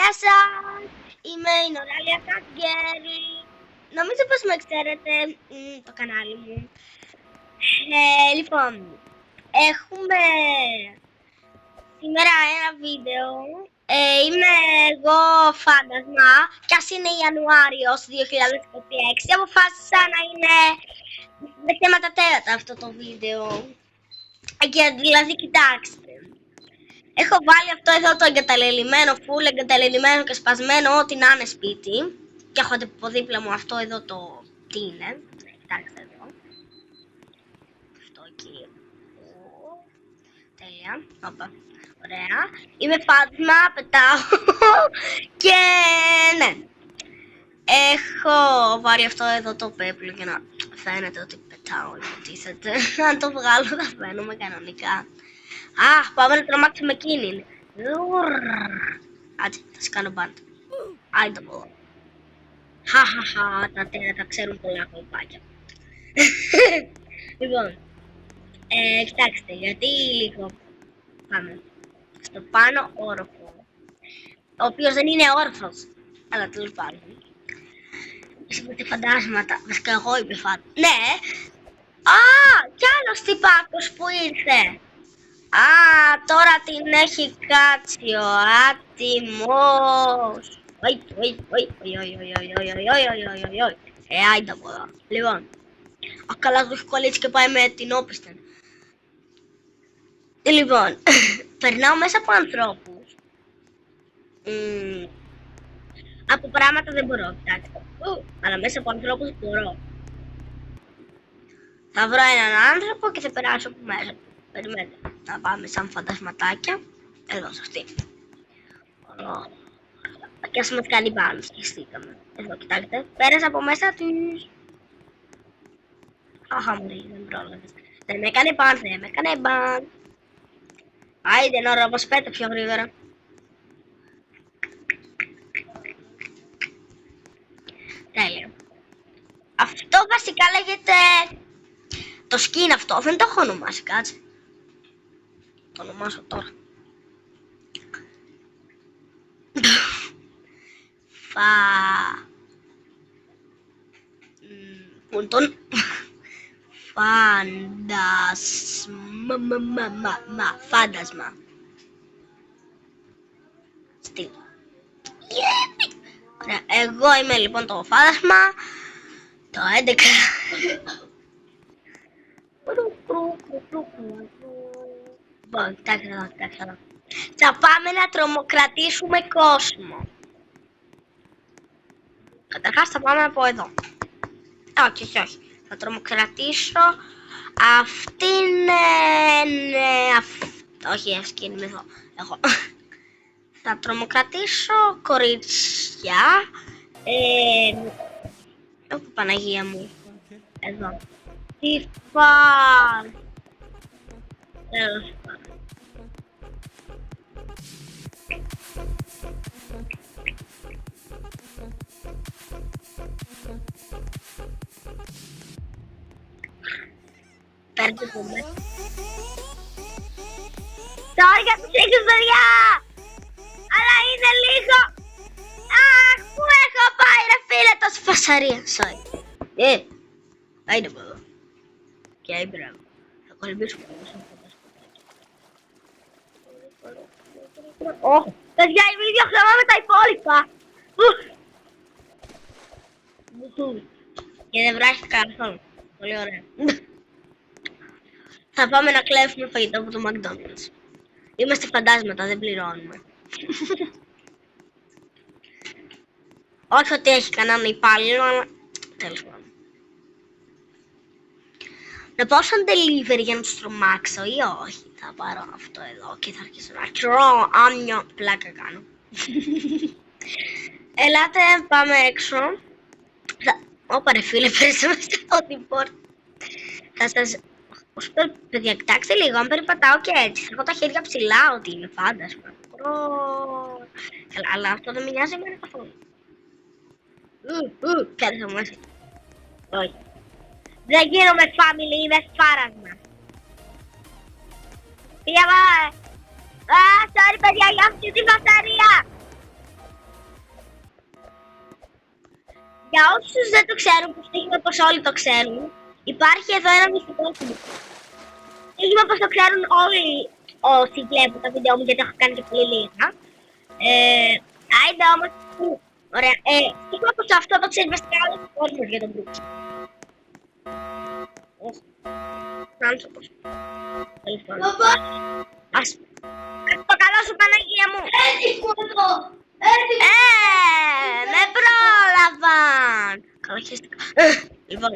Γεια σας, είμαι η Νοράλια Καγκέρι. Νομίζω πως με ξέρετε το κανάλι μου. Λοιπόν, έχουμε σήμερα ένα βίντεο. Είμαι εγώ φάντασμα κι ας είναι Ιανουάριος 2026. Αποφάσισα να είναι με θέματα τέρατα αυτό το βίντεο. Και δηλαδή κοιτάξτε. Έχω βάλει αυτό εδώ το εγκαταλελειμμένο, full εγκαταλελειμμένο και σπασμένο, ό,τι να είναι σπίτι. Και έχω από δίπλα μου αυτό εδώ το... τι είναι, κοιτάξτε εδώ. Αυτό εκεί. Τέλεια, όπα, ωραία. Είμαι φάντασμα, πετάω και ναι. Έχω βάλει αυτό εδώ το πέπλο για να φαίνεται ότι πετάω, υποτίθεται. Αν το βγάλω θα φαίνομαι κανονικά. Πάμε να τρομάξουμε εκείνη. Άντε, θα σε κάνω μπάντα. Άιντε πω. Χαχαχα, τα τέρατα ξέρουν πολλά κολπάκια. Λοιπόν, κοιτάξτε, γιατί λίγο πάμε στο πάνω όροφο, ο οποίος δεν είναι όρθος, αλλά τέλος πάντων. Είπατε φαντάσματα, βασικά εγώ είμαι φάντασμα. Ναι, κι άλλος τυπάκος που ήρθε. Τώρα την έχει κάτσει ο άτιμος. Άιντε από εδώ. Λοιπόν, καλά το έχει κολλήσει και πάει με την όπισθεν. Λοιπόν, περνάω μέσα από ανθρώπους. Από πράγματα δεν μπορώ, κοιτάξτε. Αλλά μέσα από ανθρώπους μπορώ. Θα βρω έναν άνθρωπο και θα περάσω από μέσα. Περιμένετε, να πάμε σαν φαντασματάκια. Εδώ, σε αυτή. Και ας μας κάνει μπαν, σχιστήκαμε. Εδώ, κοιτάξτε. Πέρασα από μέσα τους. Αχα μου, δεν πρόλαβες. Δεν με έκανε μπαν, δεν με έκανε μπαν. Άιντε, Νόρα, όπως πέτε πιο γρήγορα. Τέλεια. Αυτό βασικά λέγεται... το skin αυτό, δεν το έχω ονομάσει, κάτσε. Το ονομάσω τώρα. Πούντον. Φάντασμα. Στυλ. Εγώ είμαι λοιπόν το φάντασμα. Το 11. Λοιπόν, κοιτάξτε εδώ. Θα πάμε να τρομοκρατήσουμε κόσμο. Καταρχάς θα πάμε από εδώ. Όχι. Θα τρομοκρατήσω αυτήν... όχι, αυτή είναι εδώ. Θα τρομοκρατήσω κορίτσια. Όχι, Παναγία μου. Εδώ. Τι φαν. Τέλος πάντων. Παίρντε το μέσα. Sorry για τους ήχους, παιδιά! Αλλά είναι λίγο... πού έχω πάει ρε φίλε, τόσο φασαρία. Sorry. Άιντε από εδώ. Και μπράβο. Θα κολυμπήσουμε εδώ σαν φαντασματάκι. Παιδιά, είμαι ίδιο χλαμά με τα υπόλοιπα. Και δεν βράχει καθόλου. Πολύ ωραία. Θα πάμε να κλέβουμε φαγητό από το McDonald's. Είμαστε φαντάσματα, δεν πληρώνουμε. Όχι ότι έχει κανένα υπάλληλο, αλλά τέλος πάντων. Να πάω σαν delivery για να τους τρομάξω ή όχι. Θα πάρω αυτό εδώ και θα αρχίσω να τρώω άμνιο. Πλάκα κάνω. Ελάτε, πάμε έξω. Όπα ρε φίλε, πέρασαμε στα την πόρτα. Θα σας... παιδιά, κοιτάξτε λίγο, αν περπατάω και έτσι, θα έχω τα χέρια ψηλά ότι είναι φάντασμα. Καλά, αλλά αυτό δεν με νοιάζει εμένα καθόλου. Πέρασα μέσα. Όχι. Δεν γίνομαι family, είμαι φάρασμα. Πήγα πάμε. Sorry παιδιά, για αυτή τη φασαρία. Για όσους δεν το ξέρουν, που στοίχημα πως όλοι το ξέρουν, υπάρχει εδώ ένα μυστικό σημείο. Στοίχημα πως το ξέρουν όλοι όσοι βλέπουν τα βίντεο μου, γιατί έχω κάνει και πολύ λίγα. Άιντε όμως, ωραία, στοίχημα πως αυτό το ξέρει βασικά όλος ο κόσμος για τον Brooks. Άνθρωπος. Τέλος πάντων. Ας το καλό σου, Παναγία μου. Με πρόλαβαν. Καλά, χαίστηκα. Λοιπόν.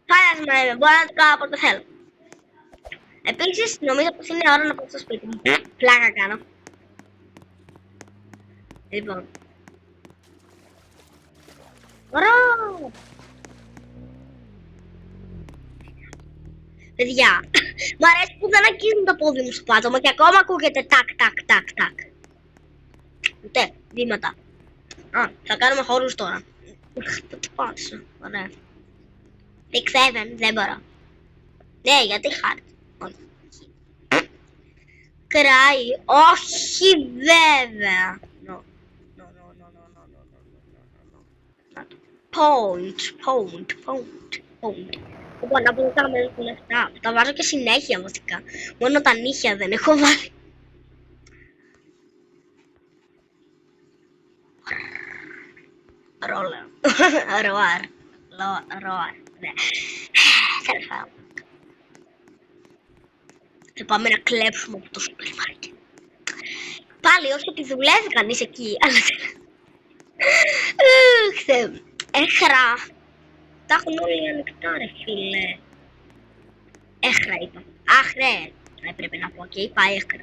Φάντασμα είμαι, μπορώ να το κάνω από το θέλω. Επίσης, νομίζω πως είναι ώρα να πάω στο σπίτι μου. Πλάκα κάνω. Λοιπόν. Ωραίο. Παιδιά, μου αρέσει που δεν αγγίζουν το πόδι μου στο πάτωμα και ακόμα ακούγεται τάκ, τάκ, τάκ, τάκ. Ούτε, βήματα. Α, θα κάνουμε χώρους τώρα. Θα το πάσω, ωραία. Pick 7, δεν μπορώ. Ναι, γιατί χάρη. Όχι. Κράει, όχι βέβαια. No. Point. Λοιπόν, να πούμε τα μέλη λεφτά. Τα βάζω και συνέχεια βασικά. Μόνο τα νύχια δεν έχω βάλει. Ρόλερ. Ροάρ. Ναι. Τέλος πάντων. Θα πάμε να κλέψουμε από το σούπερ μάρκετ. Πάλι όσο τη δουλεύει κανείς εκεί. Αλλά έχρα. Τα έχουν όλοι ανοιχτά ρε φίλε. Έχρα είπα. Αχ ρε. Έπρεπε να πω και είπα έχρα.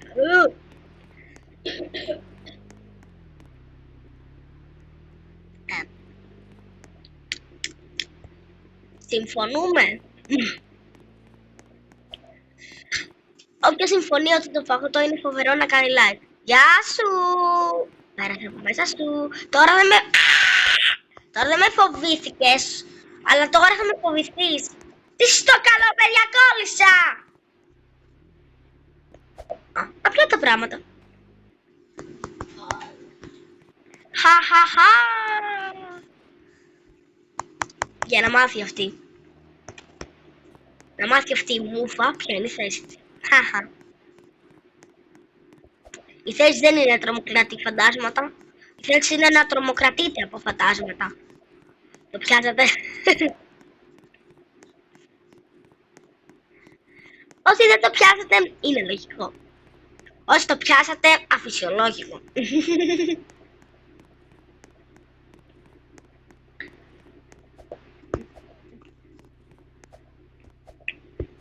Συμφωνούμε. Όποιος συμφωνεί ότι το φαγητό είναι φοβερό να κάνει like. Γεια σου! Πέρασε από μέσα σου. Τώρα δεν με φοβήθηκες. Αλλά τώρα θα με φοβηθείς. Τι στο καλό, παιδιά, κόλλησα! Απλά τα πράγματα. Χαχαχα! Για να μάθει αυτή. Να μάθει αυτή η μούφα ποια είναι η θέση της. Χαχα. Η θέση δεν είναι να τρομοκρατεί φαντάσματα. Η θέση είναι να τρομοκρατείτε από φαντάσματα. Το πιάσατε. Όσοι δεν το πιάσατε είναι λογικό. Όσοι το πιάσατε αφυσιολόγικο.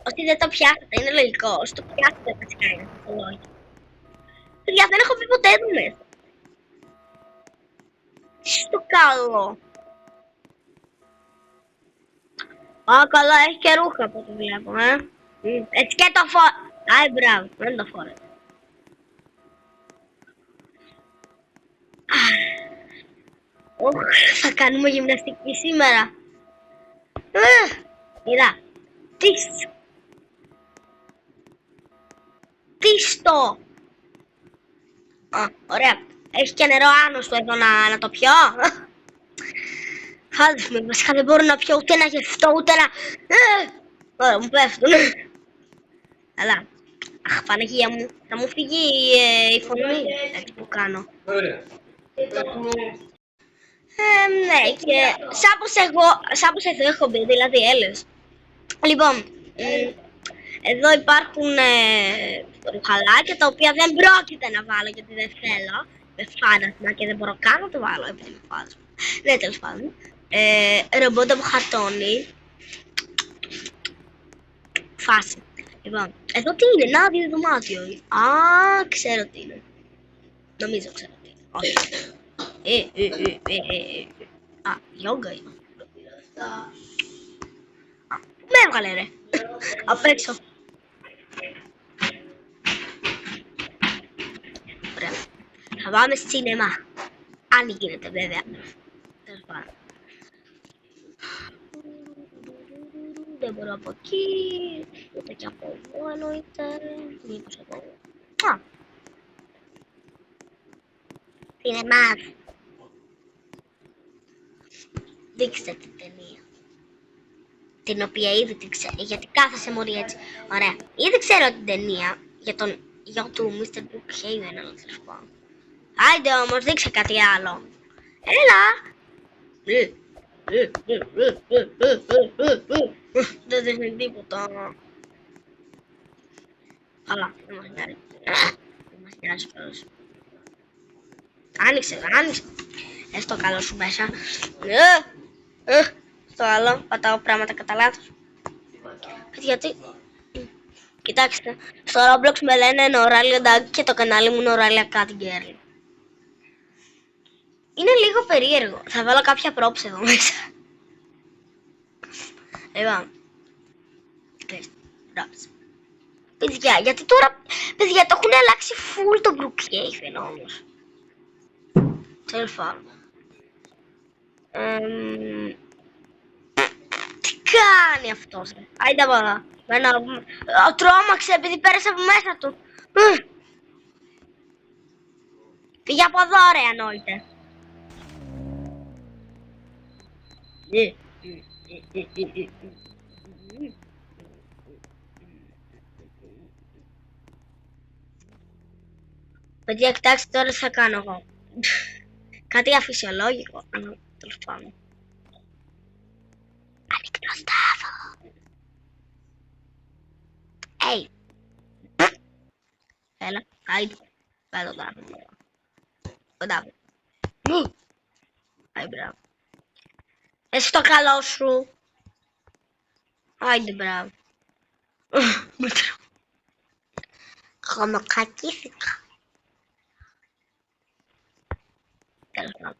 Όσοι δεν το πιάσατε είναι λογικό. Όσοι το πιάσατε βασικά είναι αφυσιολόγικο. Παιδιά, δεν έχω πει ποτέ εδώ μέσα. Τι στο καλό. Α, καλά, έχει και ρούχα από ό,τι βλέπω, Έτσι και το Άι, μπράβο, δεν το φόρεσε. Θα κάνουμε γυμναστική σήμερα. Είδα. Τι στο. Ωραία. Έχει και νερό άνω σου εδώ να το πιω. Χάλισμα, βασικά δεν μπορώ να πιω ούτε να γευτώ ούτε να... Ωραία, μου πέφτουν. Αλλά, αχ, Παναγία μου, θα μου φύγει η φωνή. Έτσι που κάνω. Ωραία. Ναι, και σαν πως εδώ έχω μπει, δηλαδή έλεος. Λοιπόν, εδώ υπάρχουν ρουχαλάκια τα οποία δεν πρόκειται να βάλω γιατί δεν θέλω. Με φάντασμα και δεν μπορώ καν να το βάλω επειδή με φάντασμα. Ναι, τέλος πάντων. Ρομπότ από χαρτόνι. Φάση. Λοιπόν, εδώ τι είναι, ένα άδειο δωμάτιο. Α, ξέρω τι είναι. Νομίζω ξέρω τι είναι. Όχι. Α, γιόγκα είναι. Με έβγαλε ρε. Απ' έξω. Ωραία. Θα πάμε σινεμά. Αν γίνεται βέβαια. Τέλος πάντων. Δεν μπορώ από εκεί. Ούτε και από εδώ εννοείται. Μήπως από εδώ. Α. Σινεμά. Δείξτε την ταινία. Την οποία ήδη την ξέρω, γιατί κάθεσε μωρή έτσι. Ωραία. Ήδη ξέρω την ταινία για τον γιο του Mr. Brookhaven, αλλά τέλος πάντων. Άιντε όμως, δείξε κάτι άλλο. Έλα! Δεν δείχνει τίποτα. Αλλά, δεν μας νοιάζει. Δεν μας νοιάζει κιόλας. Άνοιξε. Έστω καλό σου μέσα. Στο άλλο, πατάω πράγματα κατά λάθος. Γιατί... Κοιτάξτε, στο Roblox με λένε Noralia Dog και το κανάλι μου Noralia Cat Girl. Είναι λίγο περίεργο. Θα βάλω κάποια props εδώ μέσα. Λοιπόν. Props. Παιδιά, γιατί τώρα, παιδιά, το έχουν αλλάξει full το Brookhaven όμως. Τέλος πάντων. Τι κάνει αυτός? Άιντε από εδώ. Τρόμαξε επειδή πέρασε από μέσα του. Πήγε από εδώ ρε ανόητε. Παιδιά, κοιτάξτε τώρα τι θα κάνω εγώ. Κάτι αφυσιολόγικο. Τέλος πάντων. Ανοιχτός τάφο. Έλα, άιντε. Πάει το τάφο. Το τάφο. Άι, μπράβο. Εσύ το καλό σου. Άιντε, μπράβο. Χωμοκακήθηκα. Τέλος πάντων.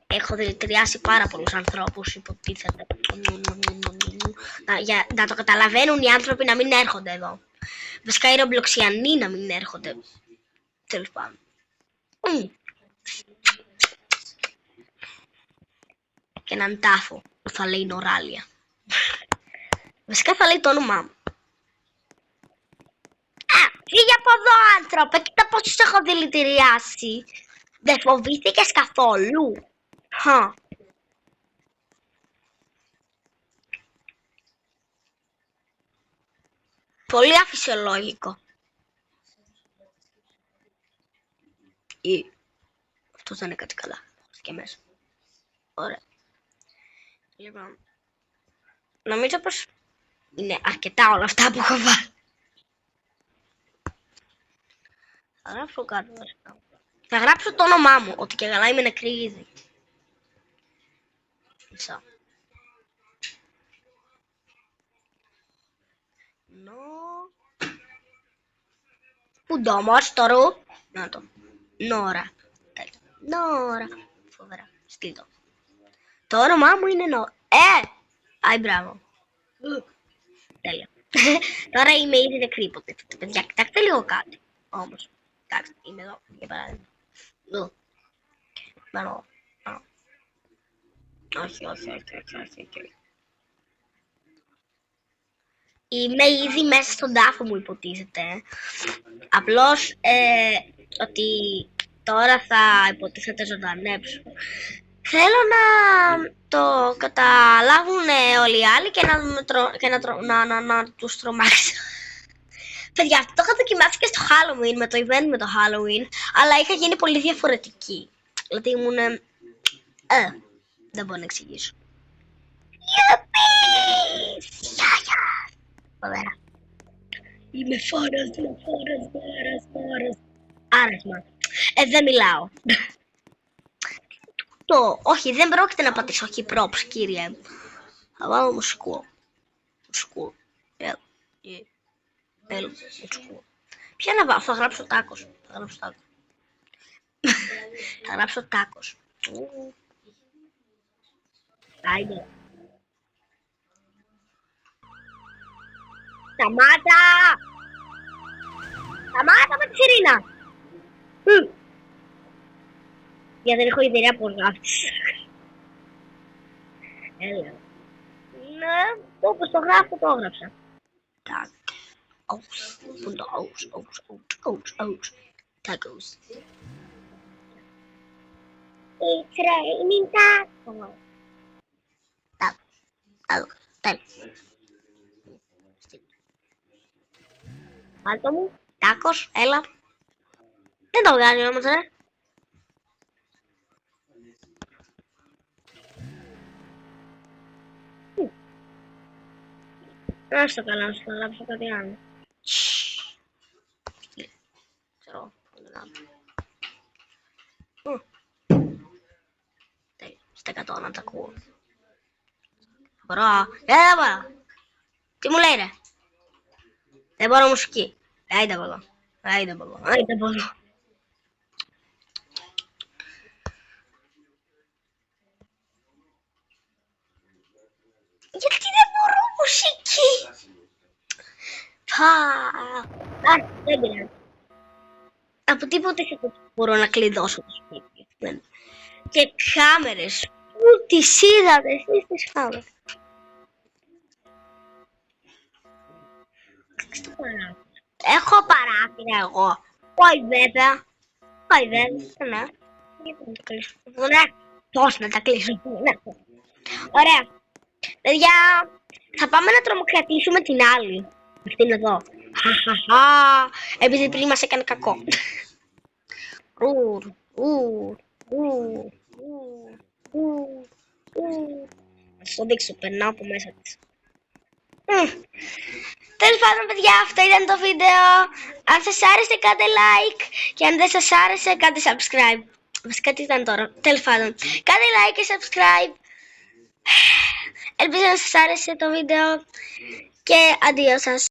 Έχω δηλητηριάσει πάρα πολλούς ανθρώπους, υποτίθεται. Να το καταλαβαίνουν οι άνθρωποι να μην έρχονται εδώ. Βασικά οι ρομπλοξιανοί να μην έρχονται. Τέλος πάντων. Και έναν τάφο που θα λέει Noralia. Βασικά θα λέει το όνομά μου. Φύγε από εδώ άνθρωπε, κοίτα πως τους έχω δηλητηριάσει. Δεν φοβήθηκες καθόλου? Πολύ αφυσιολόγικο. Αυτό δεν είναι κάτι καλά. Και μέσα. Ωραία. Λοιπόν. Νομίζω πως είναι αρκετά όλα αυτά που έχω βάλει. Θα γράψω κάτι βασικά. Θα γράψω το όνομά μου, ότι και καλά είμαι νεκρή ήδη. Μισό. Πού το όμως, το ρου. Να το. Νόρα. Νόρα. Φοβερά. Στείλ το. Το όνομά μου είναι Νόρα. Άι, μπράβο. Τέλεια. Τώρα είμαι ήδη νεκρή, υποτίθεται. Παιδιά, κοιτάξτε λίγο κάτι. Όμως. Κοιτάξτε, είμαι εδώ, για παράδειγμα. Εδώ. Πάνω. Όχι. Είμαι ήδη μέσα στον τάφο μου, υποτίθεται. Απλώς ότι τώρα θα υποτίθεται ζωντανέψω. Θέλω να το καταλάβουν όλοι οι άλλοι και να τους τρομάξω. Παιδιά, αυτό το είχα δοκιμάσει και στο Halloween, με το event με το Halloween, αλλά είχα γίνει πολύ διαφορετική. Δηλαδή ήμουν... δεν μπορώ να εξηγήσω. Γιουπί! Φοβερά. Είμαι φόρος. Άρασμα. Δεν μιλάω. Όχι, δεν πρόκειται να πατήσω εκεί props, κύριε. Θα βάλω μουσικό. Έλα, μουσικό. Ποια να βάλω, θα γράψω τάκος. Θα γράψω τάκος. Άιντε. Σταμάτα με τη σιρήνα. Γιατί δεν έχω ιδέα πώς γράφεις. Έλα. Ναι, όπως το γράφω, το έγραψα. Tacos. It's raining tacos. Βάλτο μου, τάκος, έλα. Δεν το βγάζει όμως, Να στο καλά, να σου γράψω κάτι άλλο. Ξέρω, στα 100 να τα ακούω. Μπορώ, δεν μπορώ. Τι μου λέει ρε. Δεν μπορώ μουσική. Άιντε μπορώ. Άιντε μπορώ. Γιατί δεν μπορώ μουσική. Δεν πειράζει. Από τίποτε μπορώ να κλειδώσω το σπίτι. Και κάμερες. Πού τις είδατε εσείς τις κάμερες. Έχω παράθυρα εγώ. Όχι βέβαια. Όχι βέβαια. Ναι. Πώς να τα κλείσω. Ωραία. Παιδιά, θα πάμε να τρομοκρατήσουμε την άλλη. Αυτήν εδώ. Επειδή πριν μας έκανε κακό. Θα σας το δείξω, περνάω από μέσα της. Τέλος πάντων παιδιά, αυτό ήταν το βίντεο. Αν σας άρεσε κάντε like και αν δεν σας άρεσε κάντε subscribe. Βασικά τι ήταν τώρα, τέλος πάντων. Κάντε like και subscribe. Ελπίζω να σας άρεσε το βίντεο και αντίο σας.